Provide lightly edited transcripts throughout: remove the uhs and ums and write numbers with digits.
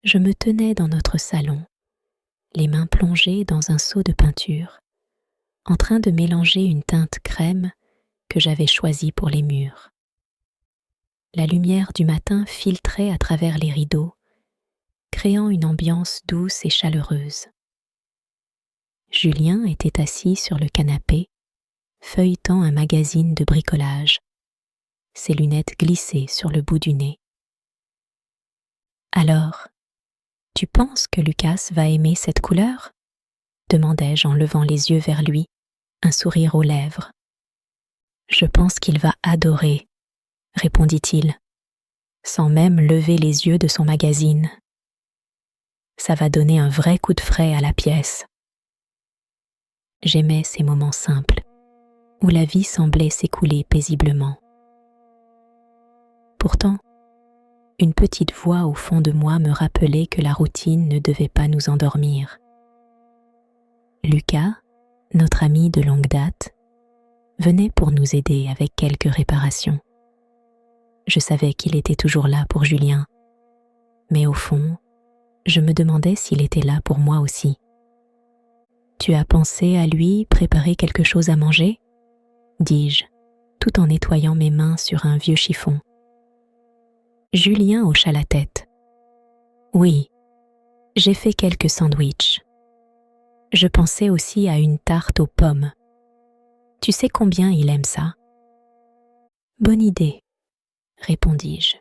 Je me tenais dans notre salon, les mains plongées dans un seau de peinture, en train de mélanger une teinte crème que j'avais choisie pour les murs. La lumière du matin filtrait à travers les rideaux, créant une ambiance douce et chaleureuse. Julien était assis sur le canapé, feuilletant un magazine de bricolage, ses lunettes glissées sur le bout du nez. « Alors, tu penses que Lucas va aimer cette couleur ?» demandai-je en levant les yeux vers lui, un sourire aux lèvres. « Je pense qu'il va adorer, » répondit-il, sans même lever les yeux de son magazine. « Ça va donner un vrai coup de frais à la pièce. » J'aimais ces moments simples, où la vie semblait s'écouler paisiblement. Pourtant, une petite voix au fond de moi me rappelait que la routine ne devait pas nous endormir. Lucas, notre ami de longue date, venait pour nous aider avec quelques réparations. Je savais qu'il était toujours là pour Julien, mais au fond, je me demandais s'il était là pour moi aussi. « Tu as pensé à lui préparer quelque chose à manger ?» dis-je, tout en nettoyant mes mains sur un vieux chiffon. Julien hocha la tête. « Oui, j'ai fait quelques sandwichs. Je pensais aussi à une tarte aux pommes. Tu sais combien il aime ça ?»« Bonne idée, » répondis-je,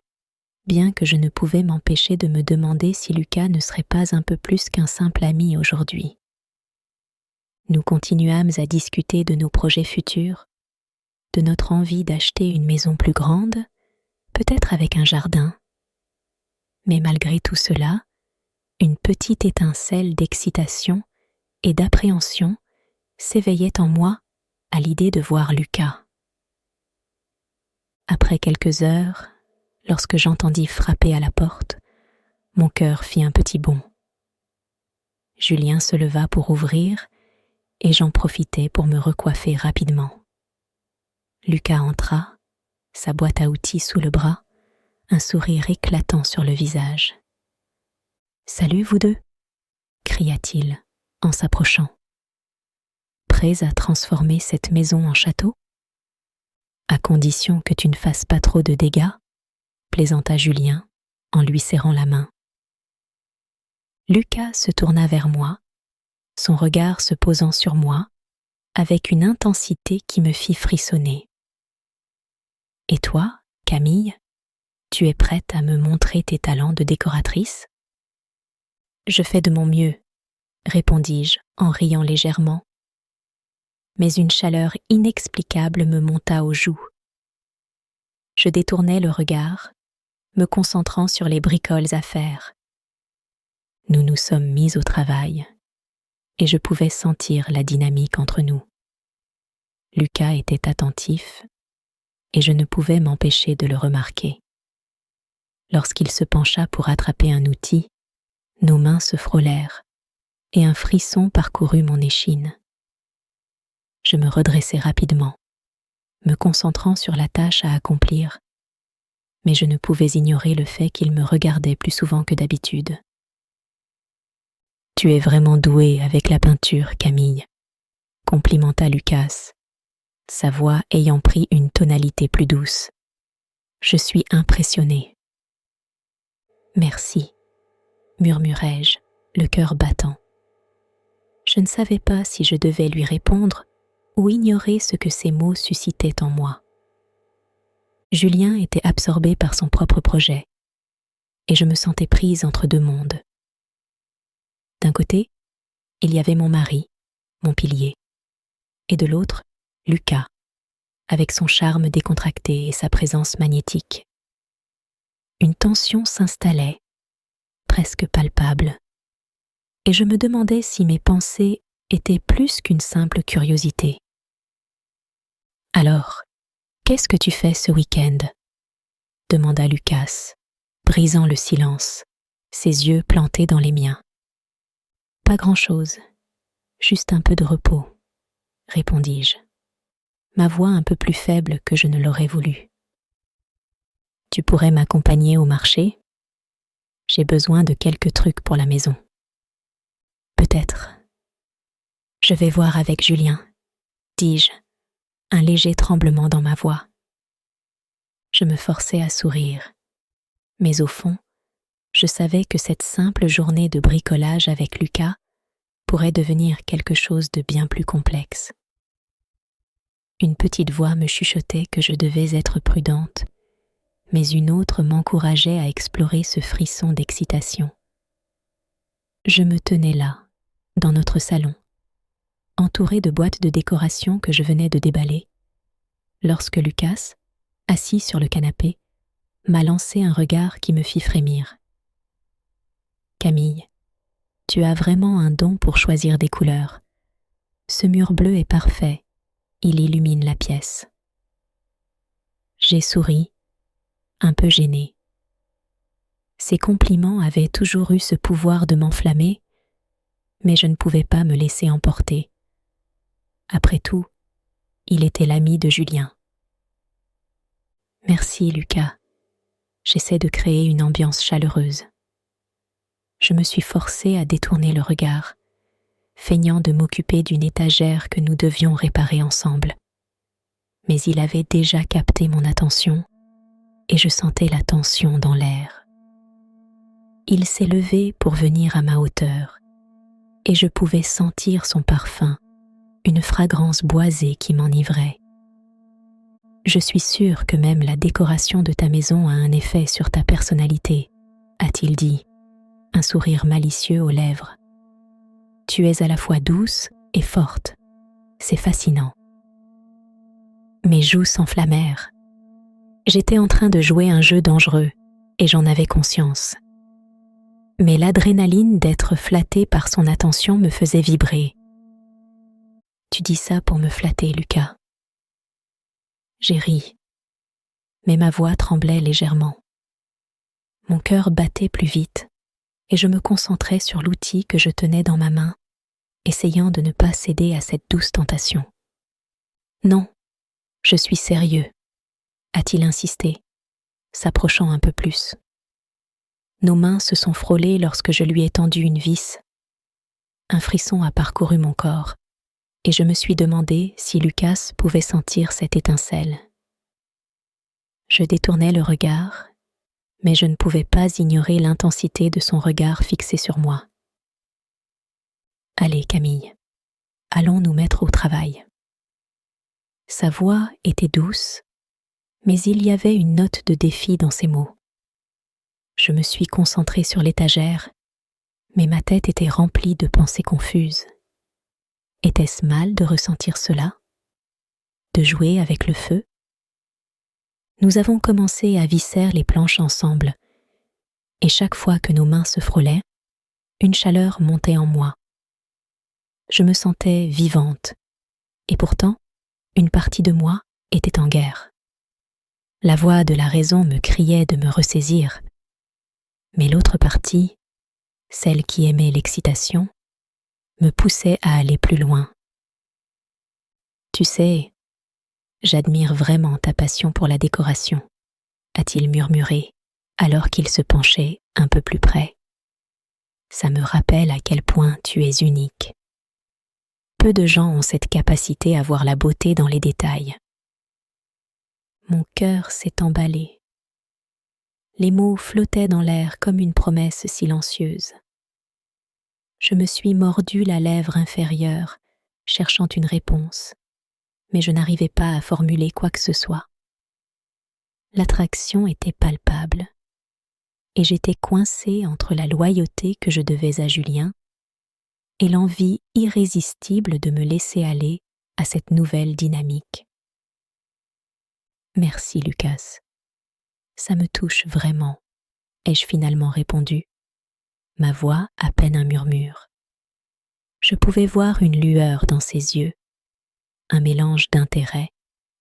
bien que je ne pouvais m'empêcher de me demander si Lucas ne serait pas un peu plus qu'un simple ami aujourd'hui. Nous continuâmes à discuter de nos projets futurs, de notre envie d'acheter une maison plus grande, peut-être avec un jardin. Mais malgré tout cela, une petite étincelle d'excitation et d'appréhension s'éveillait en moi à l'idée de voir Lucas. Après quelques heures, lorsque j'entendis frapper à la porte, mon cœur fit un petit bond. Julien se leva pour ouvrir et j'en profitai pour me recoiffer rapidement. Lucas entra, sa boîte à outils sous le bras, un sourire éclatant sur le visage. « Salut vous deux !» cria-t-il en s'approchant. « Prêts à transformer cette maison en château ? À condition que tu ne fasses pas trop de dégâts, » plaisanta Julien en lui serrant la main. Lucas se tourna vers moi, son regard se posant sur moi, avec une intensité qui me fit frissonner. « Et toi, Camille, tu es prête à me montrer tes talents de décoratrice ?»« Je fais de mon mieux, » répondis-je en riant légèrement. Mais une chaleur inexplicable me monta aux joues. Je détournai le regard, me concentrant sur les bricoles à faire. Nous nous sommes mis au travail, et je pouvais sentir la dynamique entre nous. Lucas était attentif, et je ne pouvais m'empêcher de le remarquer. Lorsqu'il se pencha pour attraper un outil, nos mains se frôlèrent, et un frisson parcourut mon échine. Je me redressai rapidement, me concentrant sur la tâche à accomplir, mais je ne pouvais ignorer le fait qu'il me regardait plus souvent que d'habitude. « Tu es vraiment douée avec la peinture, Camille, » complimenta Lucas, sa voix ayant pris une tonalité plus douce. « Je suis impressionnée. »« Merci, » murmurai-je, le cœur battant. Je ne savais pas si je devais lui répondre ou ignorer ce que ces mots suscitaient en moi. Julien était absorbé par son propre projet, et je me sentais prise entre deux mondes. D'un côté, il y avait mon mari, mon pilier, et de l'autre, Lucas, avec son charme décontracté et sa présence magnétique. Une tension s'installait, presque palpable, et je me demandais si mes pensées étaient plus qu'une simple curiosité. « Alors, qu'est-ce que tu fais ce week-end » demanda Lucas, brisant le silence, ses yeux plantés dans les miens. « Pas grand-chose, juste un peu de repos, » répondis-je, ma voix un peu plus faible que je ne l'aurais voulu. « Tu pourrais m'accompagner au marché ? J'ai besoin de quelques trucs pour la maison. Peut-être. Je vais voir avec Julien, dis-je, un léger tremblement dans ma voix. Je me forçais à sourire, mais au fond, je savais que cette simple journée de bricolage avec Lucas pourrait devenir quelque chose de bien plus complexe. Une petite voix me chuchotait que je devais être prudente, mais une autre m'encourageait à explorer ce frisson d'excitation. Je me tenais là, dans notre salon, entourée de boîtes de décoration que je venais de déballer, lorsque Lucas, assis sur le canapé, m'a lancé un regard qui me fit frémir. « Camille, tu as vraiment un don pour choisir des couleurs. Ce mur bleu est parfait, il illumine la pièce. » J'ai souri, un peu gênée. Ces compliments avaient toujours eu ce pouvoir de m'enflammer, mais je ne pouvais pas me laisser emporter. Après tout, il était l'ami de Julien. « Merci, Lucas. J'essaie de créer une ambiance chaleureuse. » Je me suis forcée à détourner le regard, feignant de m'occuper d'une étagère que nous devions réparer ensemble. Mais il avait déjà capté mon attention et je sentais la tension dans l'air. Il s'est levé pour venir à ma hauteur et je pouvais sentir son parfum, une fragrance boisée qui m'enivrait. « Je suis sûre que même la décoration de ta maison a un effet sur ta personnalité, » a-t-il dit, un sourire malicieux aux lèvres. « Tu es à la fois douce et forte. C'est fascinant. » Mes joues s'enflammèrent. J'étais en train de jouer un jeu dangereux et j'en avais conscience. Mais l'adrénaline d'être flattée par son attention me faisait vibrer. « Tu dis ça pour me flatter, Lucas. » J'ai ri, mais ma voix tremblait légèrement. Mon cœur battait plus vite et je me concentrais sur l'outil que je tenais dans ma main, essayant de ne pas céder à cette douce tentation. « Non, je suis sérieux, » a-t-il insisté, s'approchant un peu plus. Nos mains se sont frôlées lorsque je lui ai tendu une vis. Un frisson a parcouru mon corps et je me suis demandé si Lucas pouvait sentir cette étincelle. Je détournai le regard, mais je ne pouvais pas ignorer l'intensité de son regard fixé sur moi. « Allez, Camille, allons nous mettre au travail. » Sa voix était douce, mais il y avait une note de défi dans ses mots. Je me suis concentrée sur l'étagère, mais ma tête était remplie de pensées confuses. Était-ce mal de ressentir cela? De jouer avec le feu? Nous avons commencé à visser les planches ensemble, et chaque fois que nos mains se frôlaient, une chaleur montait en moi. Je me sentais vivante, et pourtant, une partie de moi était en guerre. La voix de la raison me criait de me ressaisir, mais l'autre partie, celle qui aimait l'excitation, me poussait à aller plus loin. « Tu sais, j'admire vraiment ta passion pour la décoration, » a-t-il murmuré, alors qu'il se penchait un peu plus près. « Ça me rappelle à quel point tu es unique. Peu de gens ont cette capacité à voir la beauté dans les détails. » Mon cœur s'est emballé. Les mots flottaient dans l'air comme une promesse silencieuse. Je me suis mordu la lèvre inférieure, cherchant une réponse, mais je n'arrivais pas à formuler quoi que ce soit. L'attraction était palpable, et j'étais coincée entre la loyauté que je devais à Julien et l'envie irrésistible de me laisser aller à cette nouvelle dynamique. « Merci, Lucas. Ça me touche vraiment, » ai-je finalement répondu, ma voix à peine un murmure. Je pouvais voir une lueur dans ses yeux, un mélange d'intérêt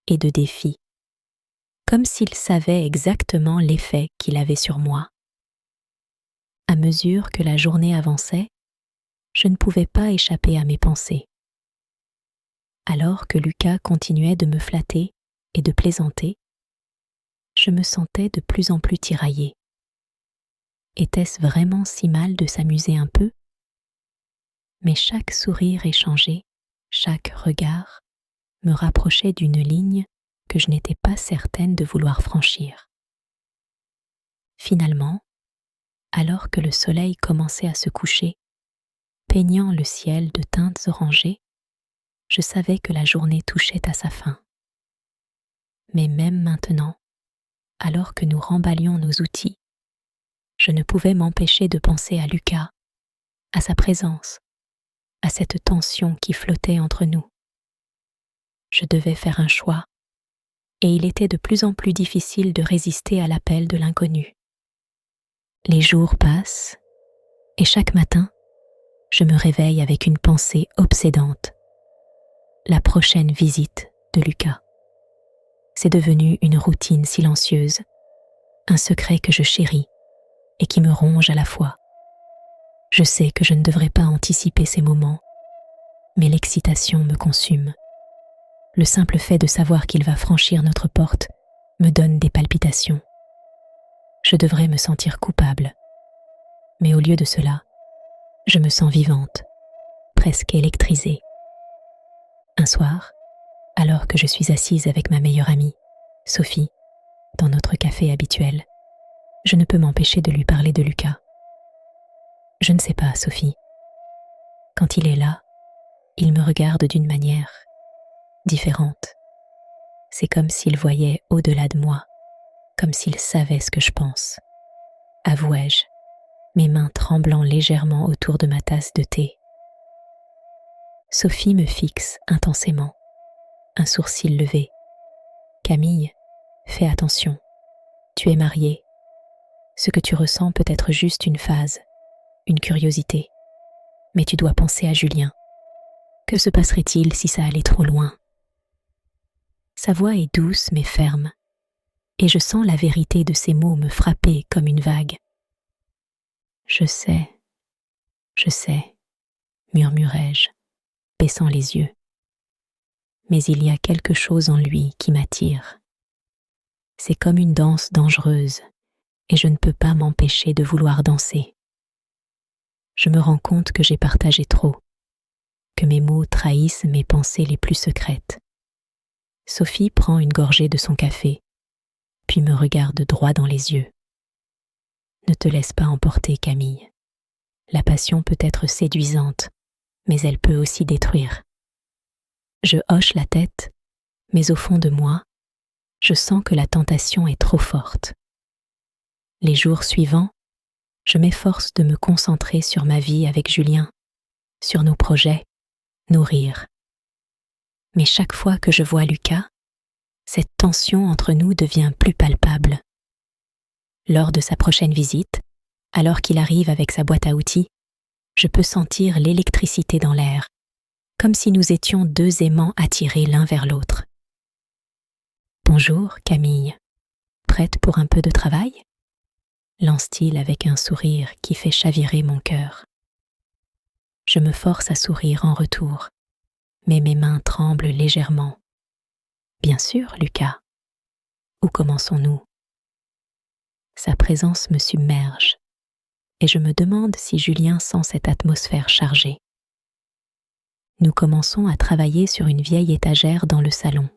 et de défi, comme s'il savait exactement l'effet qu'il avait sur moi. À mesure que la journée avançait, je ne pouvais pas échapper à mes pensées. Alors que Lucas continuait de me flatter et de plaisanter, je me sentais de plus en plus tiraillée. Était-ce vraiment si mal de s'amuser un peu? Mais chaque sourire échangé, chaque regard, me rapprochait d'une ligne que je n'étais pas certaine de vouloir franchir. Finalement, alors que le soleil commençait à se coucher, peignant le ciel de teintes orangées, je savais que la journée touchait à sa fin. Mais même maintenant, alors que nous remballions nos outils, je ne pouvais m'empêcher de penser à Lucas, à sa présence, à cette tension qui flottait entre nous. Je devais faire un choix, et il était de plus en plus difficile de résister à l'appel de l'inconnu. Les jours passent, et chaque matin, je me réveille avec une pensée obsédante. La prochaine visite de Lucas. C'est devenu une routine silencieuse, un secret que je chéris et qui me ronge à la fois. Je sais que je ne devrais pas anticiper ces moments, mais l'excitation me consume. Le simple fait de savoir qu'il va franchir notre porte me donne des palpitations. Je devrais me sentir coupable, mais au lieu de cela, je me sens vivante, presque électrisée. Un soir, alors que je suis assise avec ma meilleure amie, Sophie, dans notre café habituel, je ne peux m'empêcher de lui parler de Lucas. Je ne sais pas, Sophie. Quand il est là, il me regarde d'une manière différente. C'est comme s'il voyait au-delà de moi, comme s'il savait ce que je pense. Avouai-je, mes mains tremblant légèrement autour de ma tasse de thé. Sophie me fixe intensément, un sourcil levé. Camille, fais attention. Tu es mariée. Ce que tu ressens peut être juste une phase, une curiosité. Mais tu dois penser à Julien. Que se passerait-il si ça allait trop loin? Sa voix est douce mais ferme, et je sens la vérité de ses mots me frapper comme une vague. Je sais, murmurai-je, baissant les yeux. Mais il y a quelque chose en lui qui m'attire. C'est comme une danse dangereuse, et je ne peux pas m'empêcher de vouloir danser. Je me rends compte que j'ai partagé trop, que mes mots trahissent mes pensées les plus secrètes. Sophie prend une gorgée de son café, puis me regarde droit dans les yeux. Ne te laisse pas emporter, Camille. La passion peut être séduisante, mais elle peut aussi détruire. Je hoche la tête, mais au fond de moi, je sens que la tentation est trop forte. Les jours suivants, je m'efforce de me concentrer sur ma vie avec Julien, sur nos projets, nos rires. Mais chaque fois que je vois Lucas, cette tension entre nous devient plus palpable. Lors de sa prochaine visite, alors qu'il arrive avec sa boîte à outils, je peux sentir l'électricité dans l'air, comme si nous étions deux aimants attirés l'un vers l'autre. Bonjour, Camille. Prête pour un peu de travail? Lance-t-il avec un sourire qui fait chavirer mon cœur. Je me force à sourire en retour, mais mes mains tremblent légèrement. Bien sûr, Lucas. Où commençons-nous? Sa présence me submerge, et je me demande si Julien sent cette atmosphère chargée. Nous commençons à travailler sur une vieille étagère dans le salon.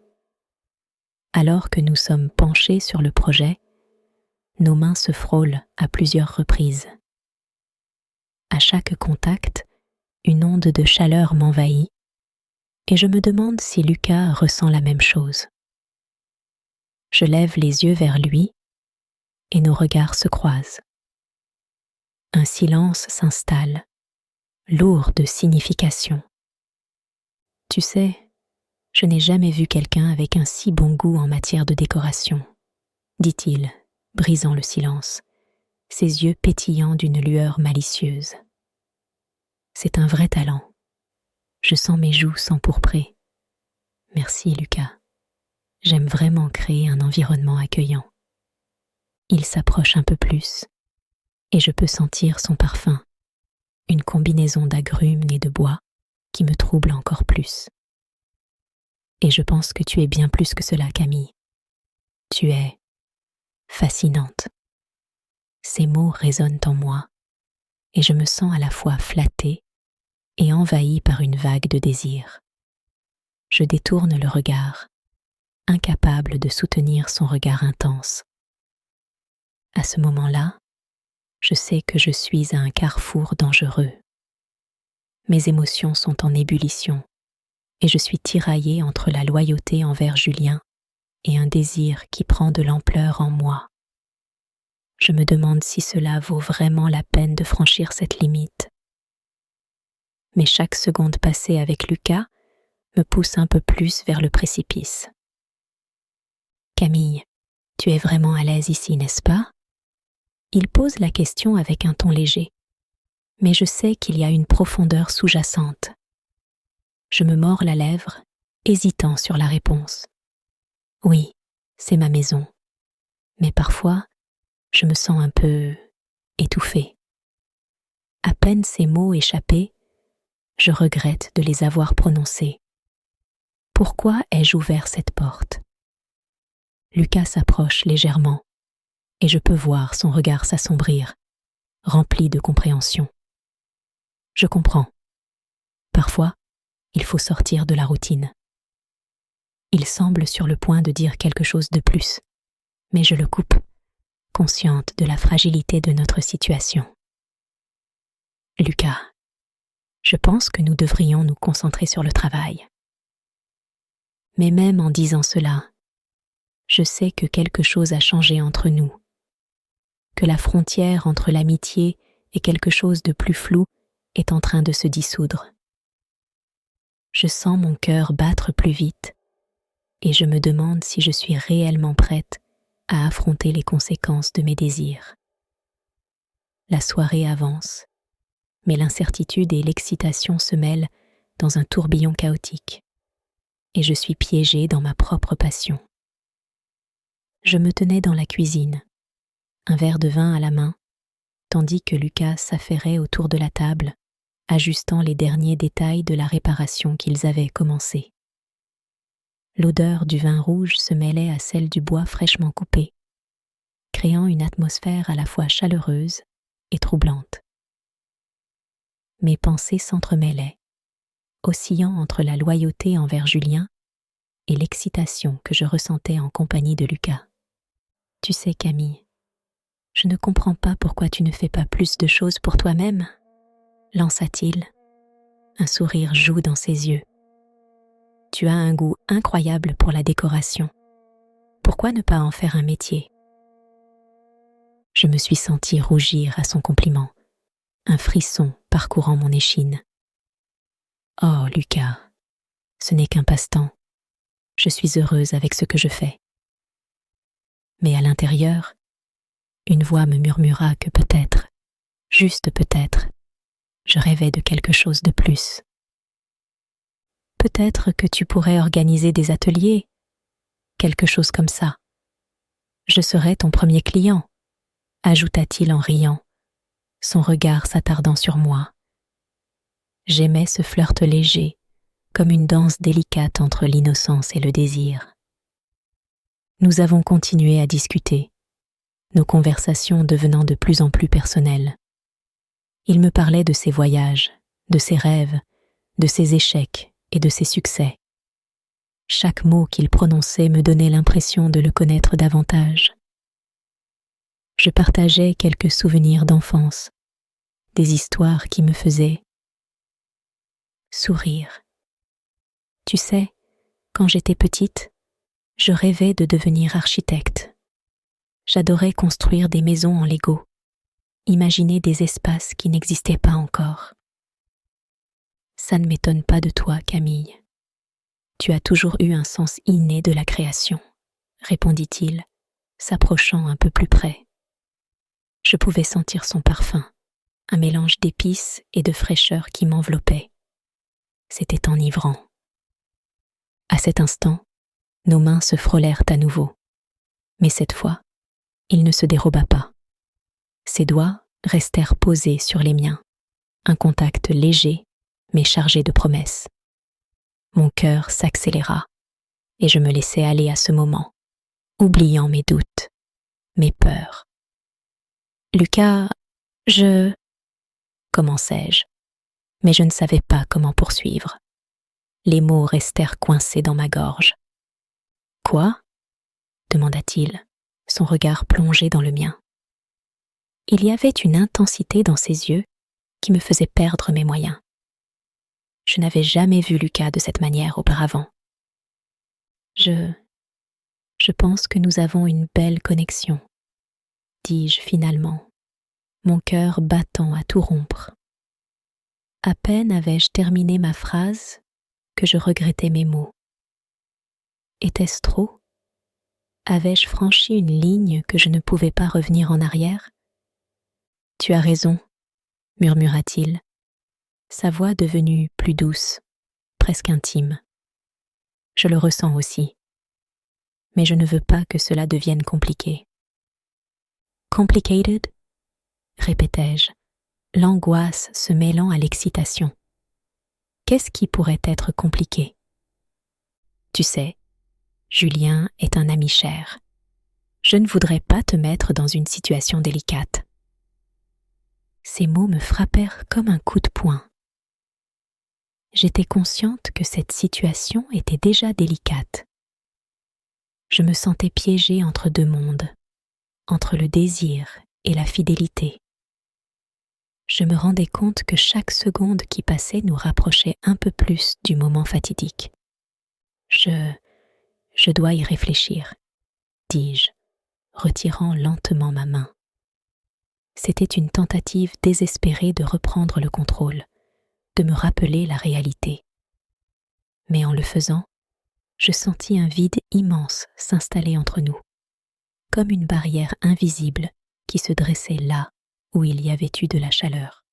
Alors que nous sommes penchés sur le projet, nos mains se frôlent à plusieurs reprises. À chaque contact, une onde de chaleur m'envahit, et je me demande si Lucas ressent la même chose. Je lève les yeux vers lui, et nos regards se croisent. Un silence s'installe, lourd de signification. Tu sais, je n'ai jamais vu quelqu'un avec un si bon goût en matière de décoration, dit-il, brisant le silence, ses yeux pétillants d'une lueur malicieuse. C'est un vrai talent. Je sens mes joues s'empourprer. Merci, Lucas. J'aime vraiment créer un environnement accueillant. Il s'approche un peu plus, et je peux sentir son parfum, une combinaison d'agrumes et de bois qui me trouble encore plus. Et je pense que tu es bien plus que cela, Camille. Tu es fascinante. Ces mots résonnent en moi et je me sens à la fois flattée et envahie par une vague de désir. Je détourne le regard, incapable de soutenir son regard intense. À ce moment-là, je sais que je suis à un carrefour dangereux. Mes émotions sont en ébullition et je suis tiraillée entre la loyauté envers Julien et un désir qui prend de l'ampleur en moi. Je me demande si cela vaut vraiment la peine de franchir cette limite. Mais chaque seconde passée avec Lucas me pousse un peu plus vers le précipice. Camille, tu es vraiment à l'aise ici, n'est-ce pas? Il pose la question avec un ton léger, mais je sais qu'il y a une profondeur sous-jacente. Je me mords la lèvre, hésitant sur la réponse. Oui, c'est ma maison, mais parfois, je me sens un peu étouffée. À peine ces mots échappés, je regrette de les avoir prononcés. Pourquoi ai-je ouvert cette porte? Lucas s'approche légèrement et je peux voir son regard s'assombrir, rempli de compréhension. Je comprends. Parfois, il faut sortir de la routine. Il semble sur le point de dire quelque chose de plus, mais je le coupe, consciente de la fragilité de notre situation. Lucas, je pense que nous devrions nous concentrer sur le travail. Mais même en disant cela, je sais que quelque chose a changé entre nous, que la frontière entre l'amitié et quelque chose de plus flou est en train de se dissoudre. Je sens mon cœur battre plus vite et je me demande si je suis réellement prête à affronter les conséquences de mes désirs. La soirée avance, mais l'incertitude et l'excitation se mêlent dans un tourbillon chaotique et je suis piégée dans ma propre passion. Je me tenais dans la cuisine, un verre de vin à la main, tandis que Lucas s'affairait autour de la table, ajustant les derniers détails de la réparation qu'ils avaient commencée. L'odeur du vin rouge se mêlait à celle du bois fraîchement coupé, créant une atmosphère à la fois chaleureuse et troublante. Mes pensées s'entremêlaient, oscillant entre la loyauté envers Julien et l'excitation que je ressentais en compagnie de Lucas. « Tu sais, Camille, je ne comprends pas pourquoi tu ne fais pas plus de choses pour toi-même, » lança-t-il. Un sourire joue dans ses yeux. « Tu as un goût incroyable pour la décoration. Pourquoi ne pas en faire un métier ?» Je me suis sentie rougir à son compliment, un frisson parcourant mon échine. « Oh, Lucas, ce n'est qu'un passe-temps. Je suis heureuse avec ce que je fais. » Mais à l'intérieur, une voix me murmura que peut-être, juste peut-être, je rêvais de quelque chose de plus. « Peut-être que tu pourrais organiser des ateliers, quelque chose comme ça. Je serai ton premier client, » ajouta-t-il en riant, son regard s'attardant sur moi. J'aimais ce flirt léger, comme une danse délicate entre l'innocence et le désir. Nous avons continué à discuter, nos conversations devenant de plus en plus personnelles. Il me parlait de ses voyages, de ses rêves, de ses échecs et de ses succès. Chaque mot qu'il prononçait me donnait l'impression de le connaître davantage. Je partageais quelques souvenirs d'enfance, des histoires qui me faisaient sourire. Tu sais, quand j'étais petite, je rêvais de devenir architecte. J'adorais construire des maisons en Lego, imaginer des espaces qui n'existaient pas encore. Ça ne m'étonne pas de toi, Camille. Tu as toujours eu un sens inné de la création, répondit-il, s'approchant un peu plus près. Je pouvais sentir son parfum, un mélange d'épices et de fraîcheur qui m'enveloppait. C'était enivrant. À cet instant, nos mains se frôlèrent à nouveau, mais cette fois, il ne se déroba pas. Ses doigts restèrent posés sur les miens, un contact léger mais chargé de promesses. Mon cœur s'accéléra et je me laissai aller à ce moment, oubliant mes doutes, mes peurs. Lucas, je... commençai-je, mais je ne savais pas comment poursuivre. Les mots restèrent coincés dans ma gorge. Quoi ? demanda-t-il, son regard plongé dans le mien. Il y avait une intensité dans ses yeux qui me faisait perdre mes moyens. Je n'avais jamais vu Lucas de cette manière auparavant. Je pense que nous avons une belle connexion, dis-je finalement, mon cœur battant à tout rompre. À peine avais-je terminé ma phrase que je regrettais mes mots. Était-ce trop ? Avais-je franchi une ligne que je ne pouvais pas revenir en arrière ? Tu as raison, murmura-t-il, sa voix devenue plus douce, presque intime. Je le ressens aussi, mais je ne veux pas que cela devienne compliqué. Complicated ? répétai-je, l'angoisse se mêlant à l'excitation. Qu'est-ce qui pourrait être compliqué ? Tu sais, Julien est un ami cher. Je ne voudrais pas te mettre dans une situation délicate. Ces mots me frappèrent comme un coup de poing. J'étais consciente que cette situation était déjà délicate. Je me sentais piégée entre deux mondes, entre le désir et la fidélité. Je me rendais compte que chaque seconde qui passait nous rapprochait un peu plus du moment fatidique. Je dois y réfléchir, dis-je, retirant lentement ma main. C'était une tentative désespérée de reprendre le contrôle, de me rappeler la réalité. Mais en le faisant, je sentis un vide immense s'installer entre nous, comme une barrière invisible qui se dressait là où il y avait eu de la chaleur.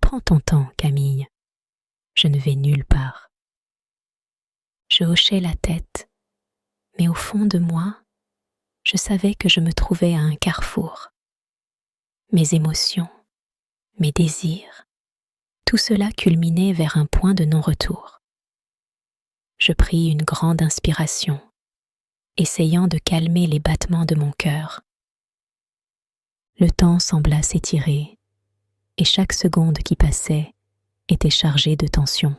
Prends ton temps, Camille, je ne vais nulle part. Je hochai la tête, mais au fond de moi, je savais que je me trouvais à un carrefour. Mes émotions, mes désirs, tout cela culminait vers un point de non-retour. Je pris une grande inspiration, essayant de calmer les battements de mon cœur. Le temps sembla s'étirer, et chaque seconde qui passait était chargée de tension.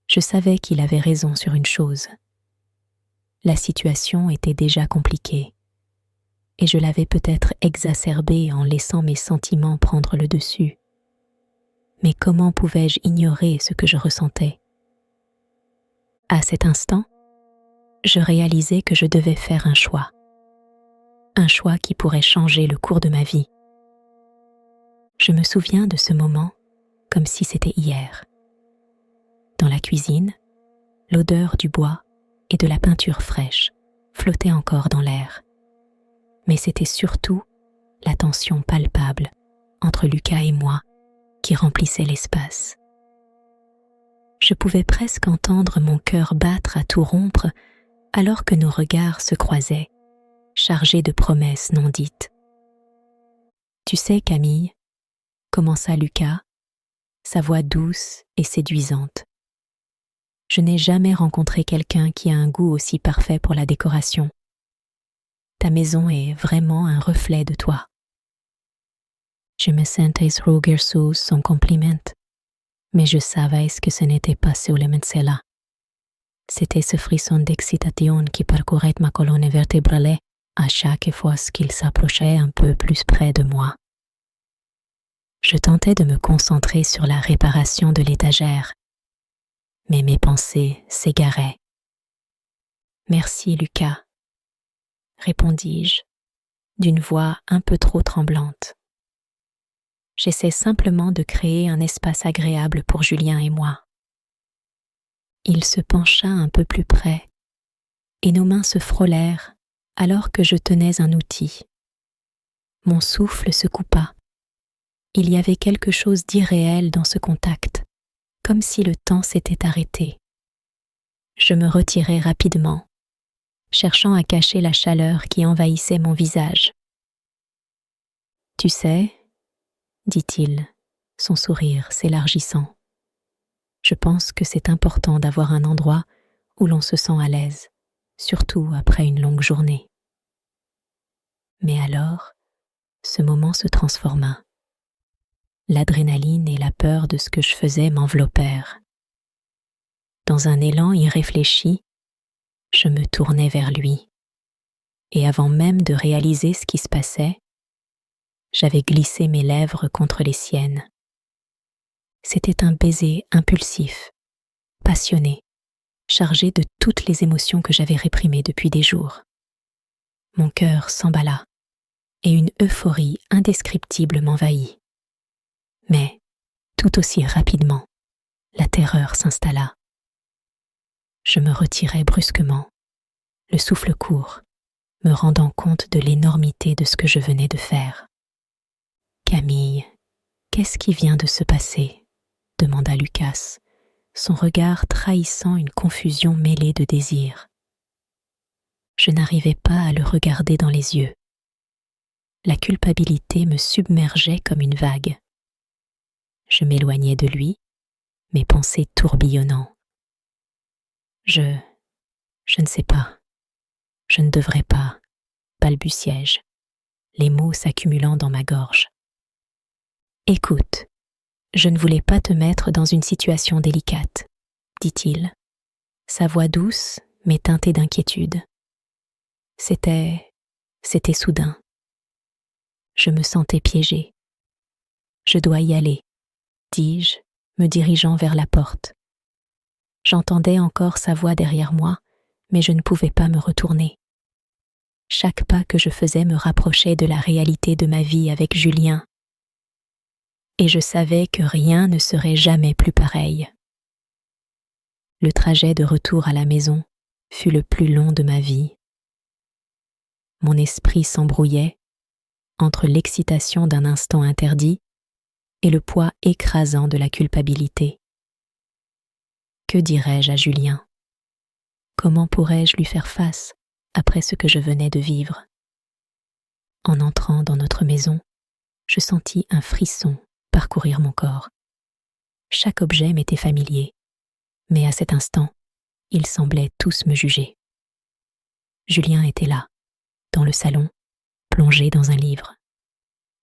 Je savais qu'il avait raison sur une chose. La situation était déjà compliquée, et je l'avais peut-être exacerbée en laissant mes sentiments prendre le dessus. Mais comment pouvais-je ignorer ce que je ressentais ? À cet instant, je réalisais que je devais faire un choix qui pourrait changer le cours de ma vie. Je me souviens de ce moment comme si c'était hier. Dans la cuisine, l'odeur du bois et de la peinture fraîche flottait encore dans l'air. Mais c'était surtout la tension palpable entre Lucas et moi qui remplissait l'espace. Je pouvais presque entendre mon cœur battre à tout rompre alors que nos regards se croisaient, chargés de promesses non dites. « Tu sais, Camille, » commença Lucas, sa voix douce et séduisante. « Je n'ai jamais rencontré quelqu'un qui a un goût aussi parfait pour la décoration. Ta maison est vraiment un reflet de toi. » Je me sentais rougir sous son compliment, mais je savais que ce n'était pas seulement cela. C'était ce frisson d'excitation qui parcourait ma colonne vertébrale à chaque fois qu'il s'approchait un peu plus près de moi. Je tentais de me concentrer sur la réparation de l'étagère, mais mes pensées s'égaraient. « Merci, Lucas, » répondis-je, d'une voix un peu trop tremblante. J'essaie simplement de créer un espace agréable pour Julien et moi. Il se pencha un peu plus près, et nos mains se frôlèrent alors que je tenais un outil. Mon souffle se coupa. Il y avait quelque chose d'irréel dans ce contact, comme si le temps s'était arrêté. Je me retirai rapidement, cherchant à cacher la chaleur qui envahissait mon visage. « Tu sais, » dit-il, son sourire s'élargissant, « je pense que c'est important d'avoir un endroit où l'on se sent à l'aise, surtout après une longue journée. » Mais alors, ce moment se transforma. L'adrénaline et la peur de ce que je faisais m'enveloppèrent. Dans un élan irréfléchi, je me tournai vers lui, et avant même de réaliser ce qui se passait, j'avais glissé mes lèvres contre les siennes. C'était un baiser impulsif, passionné, chargé de toutes les émotions que j'avais réprimées depuis des jours. Mon cœur s'emballa, et une euphorie indescriptible m'envahit. Mais, tout aussi rapidement, la terreur s'installa. Je me retirai brusquement, le souffle court, me rendant compte de l'énormité de ce que je venais de faire. « Camille, qu'est-ce qui vient de se passer ?» demanda Lucas, son regard trahissant une confusion mêlée de désir. Je n'arrivais pas à le regarder dans les yeux. La culpabilité me submergeait comme une vague. Je m'éloignais de lui, mes pensées tourbillonnant. Je ne sais pas. Je ne devrais pas, balbutiai-je, les mots s'accumulant dans ma gorge. Écoute, je ne voulais pas te mettre dans une situation délicate, dit-il, sa voix douce mais teintée d'inquiétude. C'était soudain. Je me sentais piégée. Je dois y aller, dis-je, me dirigeant vers la porte. J'entendais encore sa voix derrière moi, mais je ne pouvais pas me retourner. Chaque pas que je faisais me rapprochait de la réalité de ma vie avec Julien. Et je savais que rien ne serait jamais plus pareil. Le trajet de retour à la maison fut le plus long de ma vie. Mon esprit s'embrouillait entre l'excitation d'un instant interdit et le poids écrasant de la culpabilité. Que dirais-je à Julien? Comment pourrais-je lui faire face après ce que je venais de vivre? En entrant dans notre maison, je sentis un frisson parcourir mon corps. Chaque objet m'était familier, mais à cet instant, ils semblaient tous me juger. Julien était là, dans le salon, plongé dans un livre.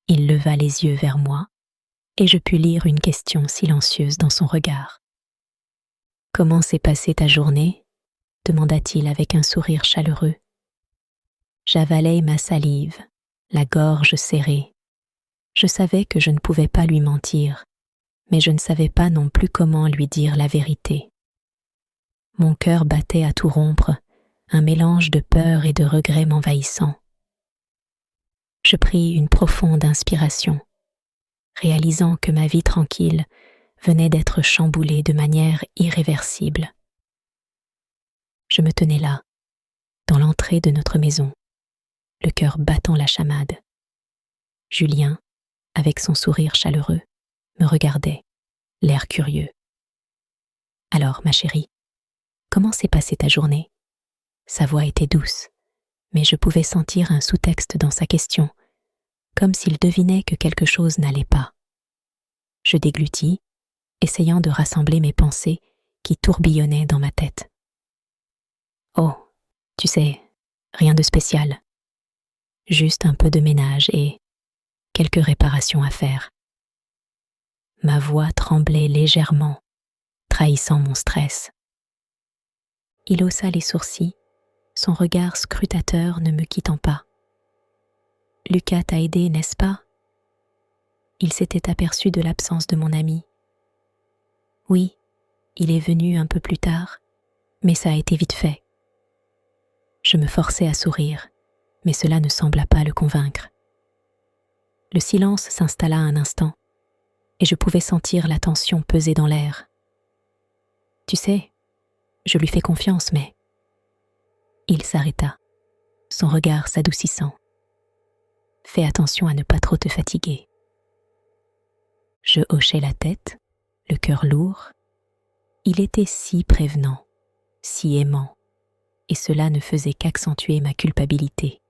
Il leva les yeux vers moi, et je pus lire une question silencieuse dans son regard. « Comment s'est passée ta journée ?» demanda-t-il avec un sourire chaleureux. J'avalai ma salive, la gorge serrée. Je savais que je ne pouvais pas lui mentir, mais je ne savais pas non plus comment lui dire la vérité. Mon cœur battait à tout rompre, un mélange de peur et de regret m'envahissant. Je pris une profonde inspiration, réalisant que ma vie tranquille venait d'être chamboulée de manière irréversible. Je me tenais là, dans l'entrée de notre maison, le cœur battant la chamade. Julien, avec son sourire chaleureux, me regardait, l'air curieux. « Alors, ma chérie, comment s'est passée ta journée ?» Sa voix était douce, mais je pouvais sentir un sous-texte dans sa question, comme s'il devinait que quelque chose n'allait pas. Je déglutis, essayant de rassembler mes pensées qui tourbillonnaient dans ma tête. « Oh, tu sais, rien de spécial. Juste un peu de ménage et quelques réparations à faire. » Ma voix tremblait légèrement, trahissant mon stress. Il haussa les sourcils, son regard scrutateur ne me quittant pas. « Lucas t'a aidé, n'est-ce pas ?» Il s'était aperçu de l'absence de mon ami. « Oui, il est venu un peu plus tard, mais ça a été vite fait. » Je me forçai à sourire, mais cela ne sembla pas le convaincre. Le silence s'installa un instant, et je pouvais sentir la tension peser dans l'air. « Tu sais, je lui fais confiance, mais... » Il s'arrêta, son regard s'adoucissant. « Fais attention à ne pas trop te fatiguer. » Je hochai la tête, le cœur lourd. Il était si prévenant, si aimant, et cela ne faisait qu'accentuer ma culpabilité.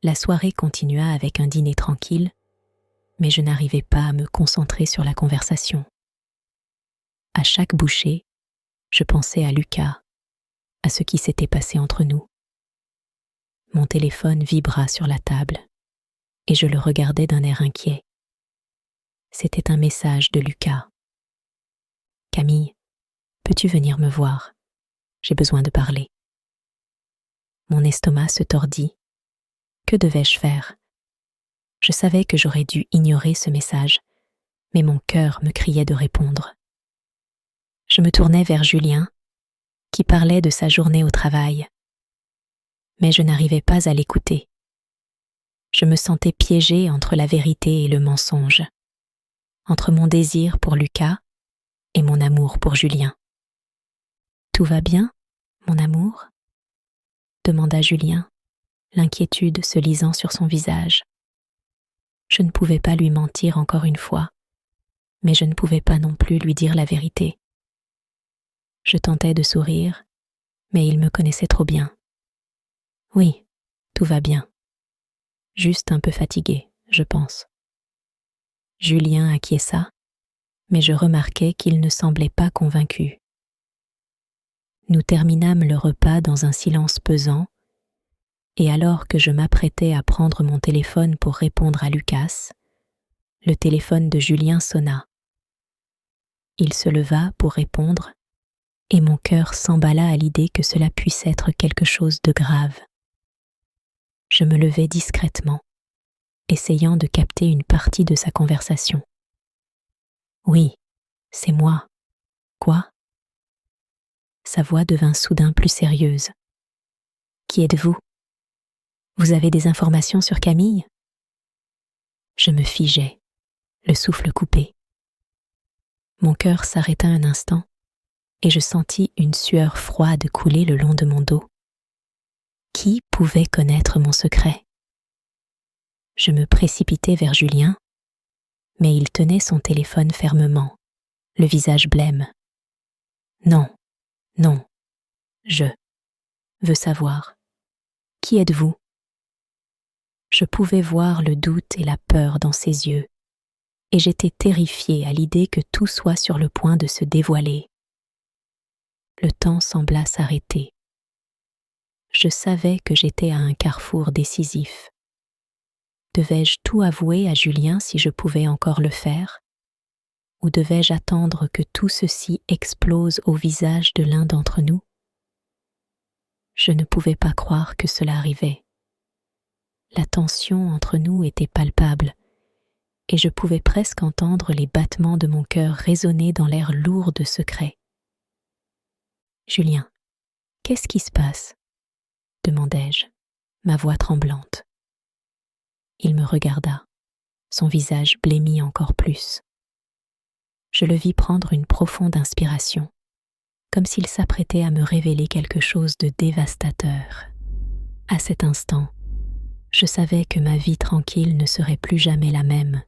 La soirée continua avec un dîner tranquille, mais je n'arrivais pas à me concentrer sur la conversation. À chaque bouchée, je pensais à Lucas, à ce qui s'était passé entre nous. Mon téléphone vibra sur la table. et je le regardais d'un air inquiet. C'était un message de Lucas. « Camille, peux-tu venir me voir? J'ai besoin de parler. » Mon estomac se tordit. Que devais-je faire? Je savais que j'aurais dû ignorer ce message, mais mon cœur me criait de répondre. Je me tournai vers Julien, qui parlait de sa journée au travail. Mais je n'arrivais pas à l'écouter. Je me sentais piégée entre la vérité et le mensonge, entre mon désir pour Lucas et mon amour pour Julien. « Tout va bien, mon amour ?» demanda Julien, l'inquiétude se lisant sur son visage. Je ne pouvais pas lui mentir encore une fois, mais je ne pouvais pas non plus lui dire la vérité. Je tentais de sourire, mais il me connaissait trop bien. « Oui, tout va bien. Juste un peu fatigué, je pense. » Julien acquiesça, mais je remarquai qu'il ne semblait pas convaincu. Nous terminâmes le repas dans un silence pesant, et alors que je m'apprêtais à prendre mon téléphone pour répondre à Lucas, le téléphone de Julien sonna. Il se leva pour répondre, et mon cœur s'emballa à l'idée que cela puisse être quelque chose de grave. Je me levai discrètement, essayant de capter une partie de sa conversation. « Oui, c'est moi. Quoi ?» Sa voix devint soudain plus sérieuse. « Qui êtes-vous? Vous avez des informations sur Camille ?» Je me figeai, le souffle coupé. Mon cœur s'arrêta un instant et je sentis une sueur froide couler le long de mon dos. Qui pouvait connaître mon secret? Je me précipitai vers Julien, mais il tenait son téléphone fermement, le visage blême. « Non, non, je veux savoir. Qui êtes-vous » Je pouvais voir le doute et la peur dans ses yeux, et j'étais terrifiée à l'idée que tout soit sur le point de se dévoiler. Le temps sembla s'arrêter. Je savais que j'étais à un carrefour décisif. Devais-je tout avouer à Julien si je pouvais encore le faire? Ou devais-je attendre que tout ceci explose au visage de l'un d'entre nous? Je ne pouvais pas croire que cela arrivait. La tension entre nous était palpable, et je pouvais presque entendre les battements de mon cœur résonner dans l'air lourd de secret. « Julien, qu'est-ce qui se passe ?» demandai-je, ma voix tremblante. Il me regarda, son visage blêmit encore plus. Je le vis prendre une profonde inspiration, comme s'il s'apprêtait à me révéler quelque chose de dévastateur. À cet instant, je savais que ma vie tranquille ne serait plus jamais la même,